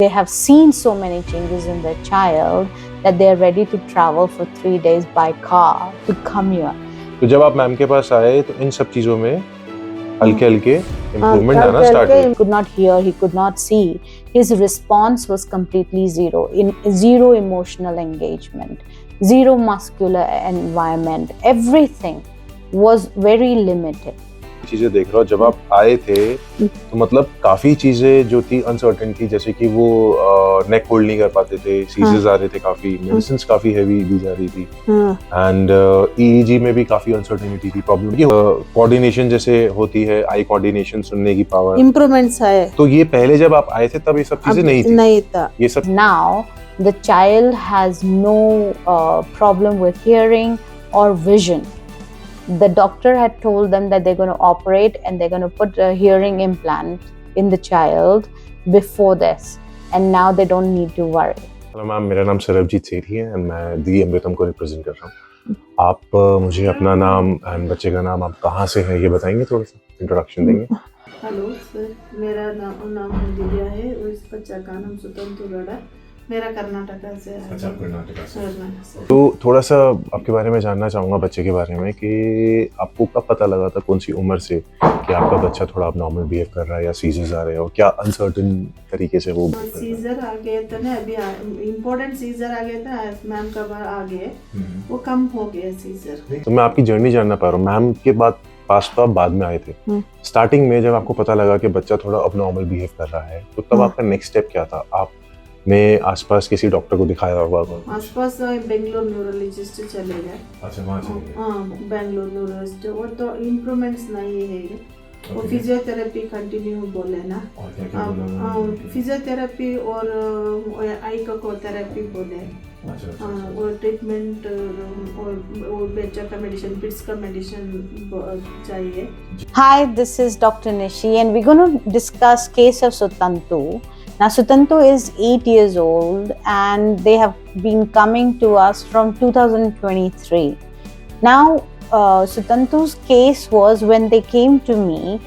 They have seen so many changes in their child that they are ready to travel for 3 days by car to come here. तो जब आप ma'am के पास आए तो इन सब चीज़ों में हल्के-हल्के इम्प्रूवमेंट आना स्टार्ट He हुए। could not hear, he could not see. His response was completely zero, zero emotional engagement, zero muscular environment. Everything was very limited. चीजें देख रहा हूँ जब आप आए थे तो मतलब काफी चीजें जो थी अनसर्टेन थी, जैसे कि वो नेक होल्ड नहीं कर पाते थे, सीजर्स आ रहे थे, काफी मेडिसिन काफी हैवी दी जा रही थी एंड ईईजी में भी काफी अनसर्टेनिटी थी। प्रॉब्लम ये कोऑर्डिनेशन जैसे होती है, आई कोऑर्डिनेशन, सुनने की पावर, इम्प्रूवमेंट्स है। तो ये पहले जब आप आए थे तब ये सब चीजें नहीं था ये सब। Now the child has no problem with hearing or vision. The doctor had told them that they're going to operate and they're going to put a hearing implant in the child before this, and now they don't need to worry. Hello ma'am, मेरा नाम सरबजीत सेठी है and मैं दी अमृतम को represent कर रहा हूँ। आप मुझे अपना नाम एंड बच्चे का नाम, आप कहाँ से हैं ये बताएंगे, थोड़ा सा इंट्रोडक्शन देंगे। हेलो सर, मेरा नाम दिव्या है और इस बच्चा का नाम सुतंतु गड़ा। मेरा कर्नाटका से है। अच्छा, कर्नाटका से। तो थोड़ा सा आपके बारे में जानना चाहूँगा, बच्चे के बारे में, कि आपको कब पता लगा था, कौन सी उम्र से, कि आपका बच्चा थोड़ा अबनॉर्मल बिहेव कर रहा है या सीजर्स आ रहे हैं, और क्या अनसर्टेन तरीके से वो सीजर आ गया था ना, अभी इम्पोर्टेंट सीजर आ गया था, मैम का बार आ गए, वो कम हो गया सीजर। तो मैं आपकी जर्नी जानना पा रहा हूँ। मैम के बाद पास तो आप बाद में आए थे, स्टार्टिंग में जब आपको पता लगा कि बच्चा थोड़ा अबनॉर्मल बिहेव कर रहा है, तो तब आपका नेक्स्ट स्टेप क्या था? आपने आसपास किसी डॉक्टर को दिखाया होगा? आसपास बेंगलोर न्यूरोलॉजिस्ट चले गए। अच्छा, वहाँ चले गए। हाँ, बेंगलोर न्यूरोलॉजिस्ट, वो तो इम्प्रूवमेंट्स नहीं है। वो फिजियोथेरेपी कंटिन्यू बोले ना, फिजियोथेरेपी और आई को थेरेपी बोले, और ट्रीटमेंट और बच्चा का मेडिसिन, पिट्स का मेडिसिन चाहिए। Hi, this is Dr. Nishi and we're going to discuss case of Sutantu. Now Sutantu is 8 years old and they have been coming to us from 2023. Now Sutantu's case was, when they came to me,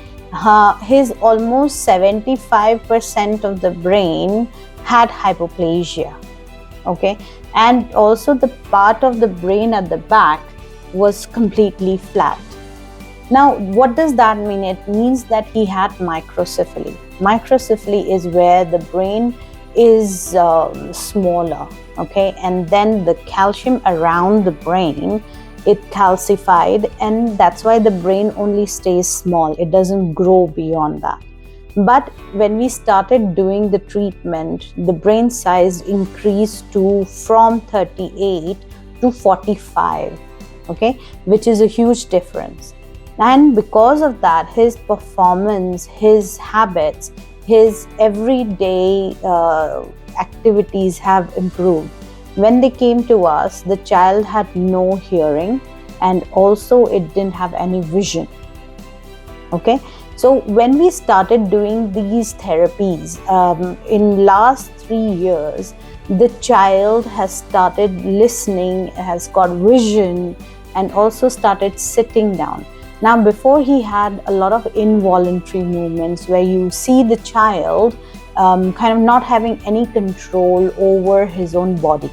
his almost 75% of the brain had hypoplasia. Okay, and also the part of the brain at the back was completely flat. Now, what does that mean? It means that he had microcephaly. Microcephaly is where the brain is smaller, okay, and then the calcium around the brain, it calcified, and that's why the brain only stays small. It doesn't grow beyond that. But when we started doing the treatment, the brain size increased from 38 to 45, okay, which is a huge difference. And because of that, his performance, his habits, his everyday activities have improved. When they came to us, the child had no hearing and also it didn't have any vision. Okay, so when we started doing these therapies, in last 3 years, the child has started listening, has got vision, and also started sitting down. Now, before he had a lot of involuntary movements where you see the child kind of not having any control over his own body.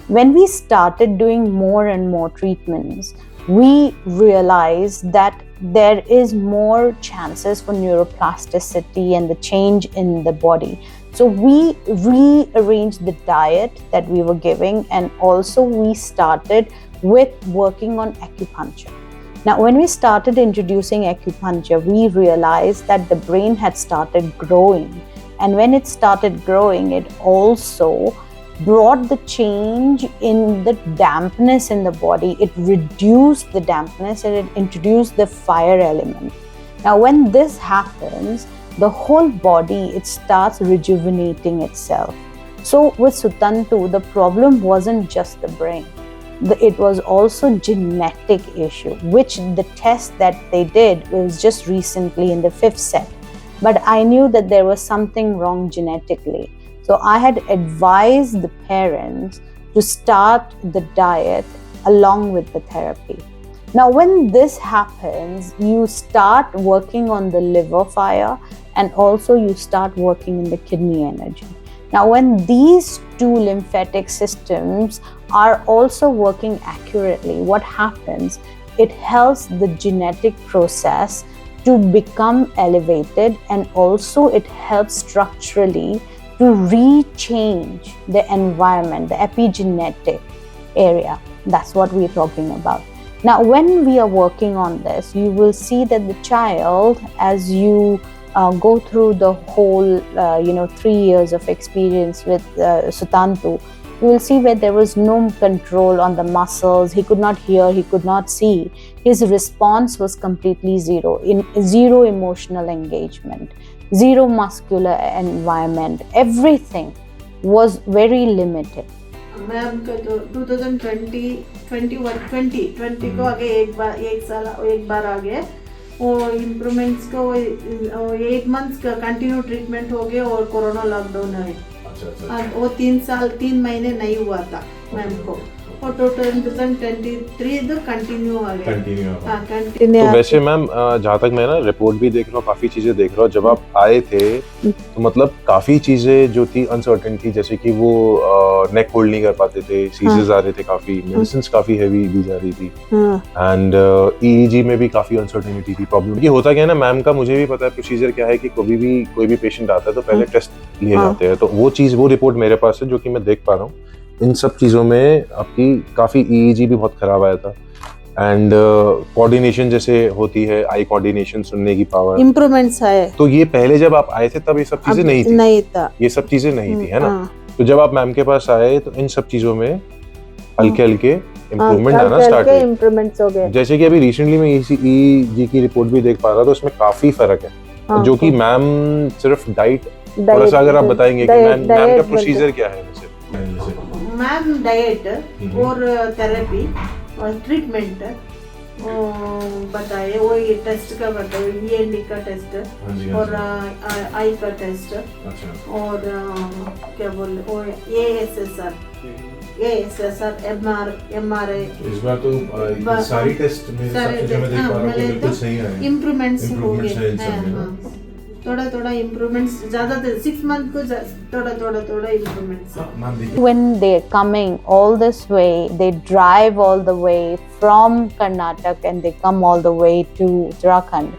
When we started doing more and more treatments, we realized that there is more chances for neuroplasticity and the change in the body. So we rearranged the diet that we were giving, and also we started with working on acupuncture. Now, when we started introducing acupuncture, we realized that the brain had started growing. And when it started growing, it also brought the change in the dampness in the body. It reduced the dampness and it introduced the fire element. Now, when this happens, the whole body, it starts rejuvenating itself. So with Sutantu, the problem wasn't just the brain. It was also genetic issue, which the test that they did was just recently in the 5th set. But I knew that there was something wrong genetically. So I had advised the parents to start the diet along with the therapy. Now, when this happens, you start working on the liver fire and also you start working in the kidney energy. Now, when these two lymphatic systems are also working accurately, what happens? It helps the genetic process to become elevated, and also it helps structurally to rechange the environment, the epigenetic area. That's what we're talking about. Now, when we are working on this, you will see that the child, as you go through the whole 3 years of experience with Sutanto, you will see where there was no control on the muscles. He could not hear, he could not see. His response was completely zero emotional engagement, zero muscular environment. Everything was very limited. Ma'am का तो 2020 को आगे एक बार आ गए, वो improvements को 8 months का continue treatment हो गया और कोरोना लॉकडाउन है। वो 3 महीने नहीं हुआ था मैम को, और 2023 तो कंटिन्यू आ गया। तो वैसे मैम जहाँ तक मैं ना रिपोर्ट भी देख रहा हूँ, काफी चीजें देख रहा हूँ, जब आप आए थे तो मतलब काफी चीजें जो थी अनसर्टेन थी, जैसे कि वो नेक होल्ड नहीं कर पाते थे, सीजर्स आ रहे थे, काफी मेडिसिन काफी हेवी दी जा रही थी, एंड ईईजी में भी काफी अनसर्टेनिटी थी, प्रॉब्लम। ये होता क्या है ना मैम का, मुझे भी पता है प्रोसीजर क्या है कि कोई भी पेशेंट आता है तो पहले टेस्ट लिए जाते हैं, तो वो रिपोर्ट मेरे पास है जो कि मैं देख पा रहा हूँ। इन सब चीज़ों में आपकी काफ़ी ईईजी भी बहुत ख़राब आया था, एंड कोऑर्डिनेशन जैसे होती है, आई कोऑर्डिनेशन, सुनने की पावर, इम्प्रूवमेंट्स है। तो ये पहले जब आप आए थे तब ये सब चीज़ें नहीं था, ये सब चीज़ें नहीं थी, है ना? तो जब आप मैम के पास आए तो इन सब चीज़ों में हल्के इम्प्रूवमेंट आना स्टार्ट हुए, इम्प्रूवमेंट्स हो गए। जैसे कि अभी रिसेंटली मैं ईईजी की रिपोर्ट भी देख पा रहा था, तो उसमें काफ़ी फर्क है, जो कि मैम सिर्फ डाइट, थोड़ा सा अगर आप बताएंगे कि मैम का प्रोसीजर क्या है वैसे? मैम डाइट और थेरेपी और ट्रीटमेंट बताए, वो ये टेस्ट का बताए, ईएनडी का टेस्ट और आई का टेस्ट, और क्या बोले वो एएसएसआर एमआरआई। इस बार तो सारी टेस्ट में सब चीजें मैं देख पा रहा हूं बिल्कुल सही है, इम्प्रूवमेंट्स हो गए, थोड़ा इम्प्रूवमेंट्स, ज्यादा 6 मंथ को थोड़ा improvements. When they're coming all this way, they drive all the way from Karnataka and they come all the way to Uttarakhand.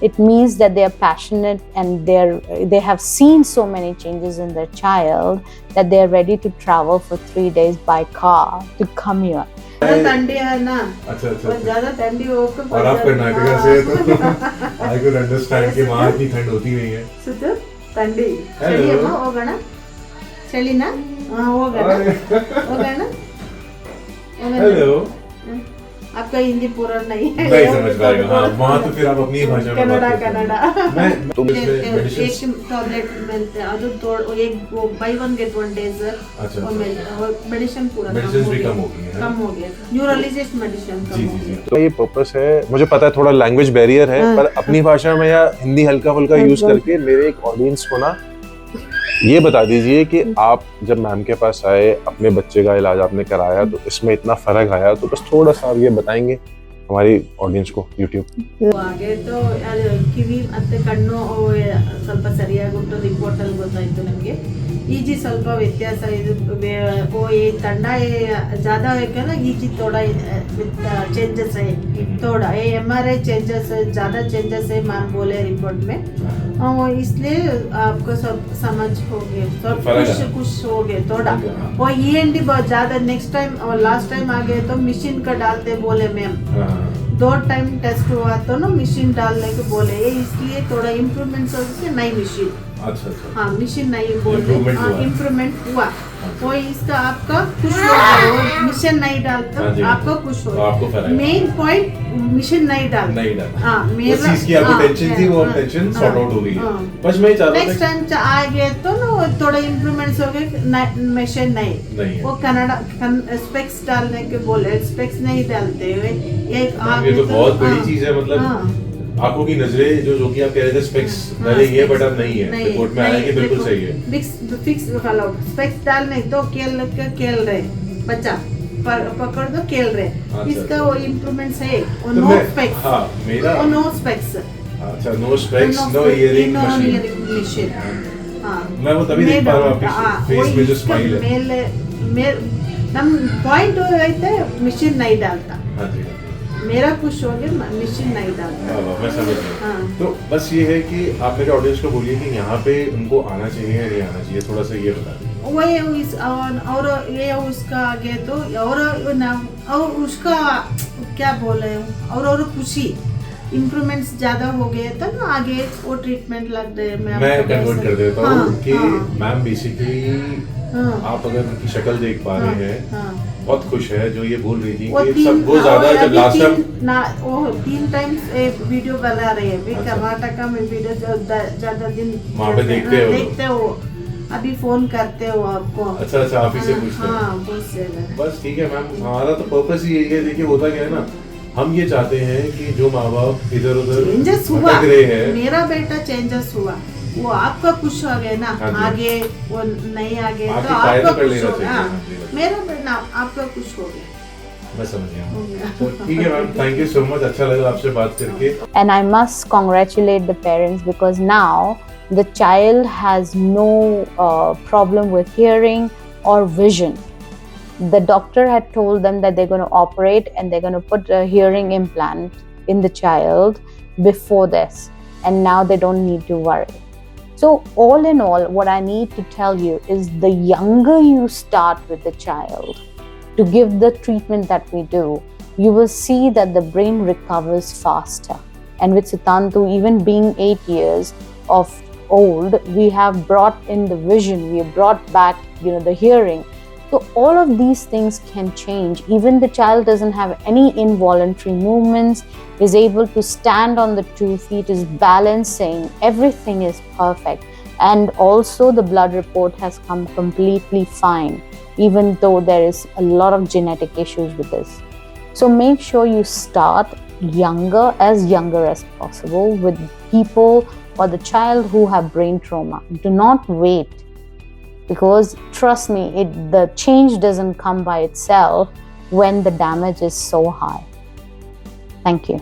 It means that they are passionate and they have seen so many changes in their child that they are ready to travel for 3 days by car to come here. ठंडी है ना, ज्यादा ठंडी होकर, और आप कर्नाटका से तो आई कुड अंडरस्टैंड कि वहाँ इतनी ठंड होती नहीं है। सुतो ठंडी चली अम्मा होगा ना, चली ना, होगा ना। हेलो, आपका हिंदी पूरा नहीं है, नहीं समझ पाएगा। हाँ, वहाँ तो फिर आप अपनी भाषा में कन्नड़ा तो एक टैबलेट मिलते हैं, अदर एक बाय 1 गेट 1 डेज, और मेडिसिन पूरा कम हो गया, न्यूरोलॉजिस्ट मेडिसिन कम हो गया। तो ये पर्पस है, मुझे पता है थोड़ा लैंग्वेज बैरियर है, पर अपनी भाषा में या हिंदी हल्का फुल्का यूज करके मेरे एक ऑडियंस को ना ये बता दीजिए कि आप जब मैम के पास आए, अपने बच्चे का इलाज आपने कराया, तो इसमें इतना फर्क आया, तो बस थोड़ा सा आप ये बताएंगे हमारी ऑडियंस को यूट्यूब आगे। तो ಕಿವಿ ಮತ್ತೆ ಕಣ್ಣು ಸ್ವಲ್ಪ ಸರಿಯಾಗಿ ಉಂಟು, ರಿಪೋರ್ಟ್ ಅಲ್ಲಿ ಗೊತ್ತಾಯ್ತು ನಮಗೆ। ಈಜಿ ಸ್ವಲ್ಪ ವ್ಯತ್ಯಾಸ ಇದು, वो ये ठंडा ज़्यादा है क्या ना, ईजी थोड़ा चेंजेस है, थोड़ा ये एमआरआई चेंजेस है, ज़्यादा चेंजेस है मैम बोले रिपोर्ट में, इसलिए आपको सब समझ हो गया, सब कुछ हो गया थोड़ा। वो ईएनडी बहुत ज़्यादा, नेक्स्ट टाइम और लास्ट टाइम आ गए तो मशीन का डालते बोले मैम, 2 टाइम टेस्ट हुआ तो ना मशीन डालने को बोले, इसलिए थोड़ा इम्प्रूवमेंट हो गया, नई मशीन। अच्छा। हाँ, मशीन नहीं बोल रहे, इम्प्रूवमेंट हुआ, वो इसका आपका कुछ होगा, मिशन नहीं डालता आपको कुछ होगा, मेन पॉइंट मिशन नहीं डालता। हाँ, मेरा चीज की आपको टेंशन थी, वो टेंशन सॉर्ट आउट हो गई है। बस मैं चाह रहा था नेक्स्ट टाइम आ गए तो ना थोड़ा इम्प्रूवमेंट्स हो गए, मिशन नहीं, वो कनाडा स्पेक्स डालने के बोले, स्पेक्स नहीं डालते हुए एक ये तो बहुत बड़ी चीज है, मतलब आंखों की नजरें जो कि आप कह रहे थे स्पेक्स डालेंगे, बट अब नहीं है, रिपोर्ट में आया कि बिल्कुल सही है। फिक्स वाला स्पेक्स डालने तो खेल रहे बच्चा, पकड़ दो खेल रहे, इसका वो इम्प्रूवमेंट्स है, और नो स्पेक्स। हाँ, मेरा नो स्पेक्स। अच्छा, no specs, no hearing machine. मैं वो तभी देख पा रहा हूँ आपके फेस में जो स्माइल है। ಮೇಲೆ ನಮ್ಮ ಪಾಯಿಂಟ್ ಐತೆ ಮಿಷಿನ್ नहीं डालता, हाँ जी, मेरा खुश हो गया मशीन नहीं डालता। मैं समझ गया। हाँ। तो बस ये है कि आप मेरे ऑडियंस को बोलिए कि यहाँ पे उनको आना चाहिए या नहीं आना चाहिए, थोड़ा सा ये बता दीजिए। और ये उसका आगे तो और उसका क्या बोले और खुशी इम्प्रूवमेंट्स ज्यादा हो गए तो ना आगे वो ट्रीटमेंट लग रहे। मैं कन्वर्ट कर देता हूँ कि मैम बेसिकली हाँ। आप अगर उनकी शक्ल देख पा रहे हैं, हाँ। बहुत खुश है जो ये बोल रही थी वो कि सब वो ज्यादा जब लास्ट टाइम वो 3 टाइम्स वीडियो बना रहे हैं अभी। अच्छा। कर्नाटक में वीडियो ज्यादा दिन वहाँ पे देखते हो अभी फोन करते हो आपको। अच्छा आप ही से पूछते हैं। हाँ, पूछते हैं। बस ठीक है मैम, हमारा तो पर्पस ही यही है। देखिए होता क्या है ना, हम ये चाहते हैं कि जो माँ बाप इधर उधर चेंजेस हुआ, भटक रहे हैं, मेरा बेटा चेंजेस हुआ, वो आपका खुश हो गया ना। हाँ जी। आगे वो नहीं आगे आपकी तो कायदे आपका कर खुश लेना हो गया। चाहिए। हाँ, हाँ जी। मेरा बेटा आपका खुश हो गया। मैं समझ गया। हो गया। तो ठीक है ma'am, thank you so much, अच्छा लगा आपसे बात करके। And I must congratulate the parents because now the child has no problem with hearing or vision. The doctor had told them that they're going to operate and they're going to put a hearing implant in the child before this, and now they don't need to worry. So all in all, what I need to tell you is the younger you start with the child to give the treatment that we do, you will see that the brain recovers faster. And with Sutantu, even being 8 years of old, we have brought in the vision, we have brought back, the hearing. So all of these things can change. Even the child doesn't have any involuntary movements, is able to stand on the 2 feet, is balancing, everything is perfect. And also the blood report has come completely fine, even though there is a lot of genetic issues with this. So make sure you start younger as possible with people or the child who have brain trauma. Do not wait, because trust me, the change doesn't come by itself when the damage is so high. Thank you.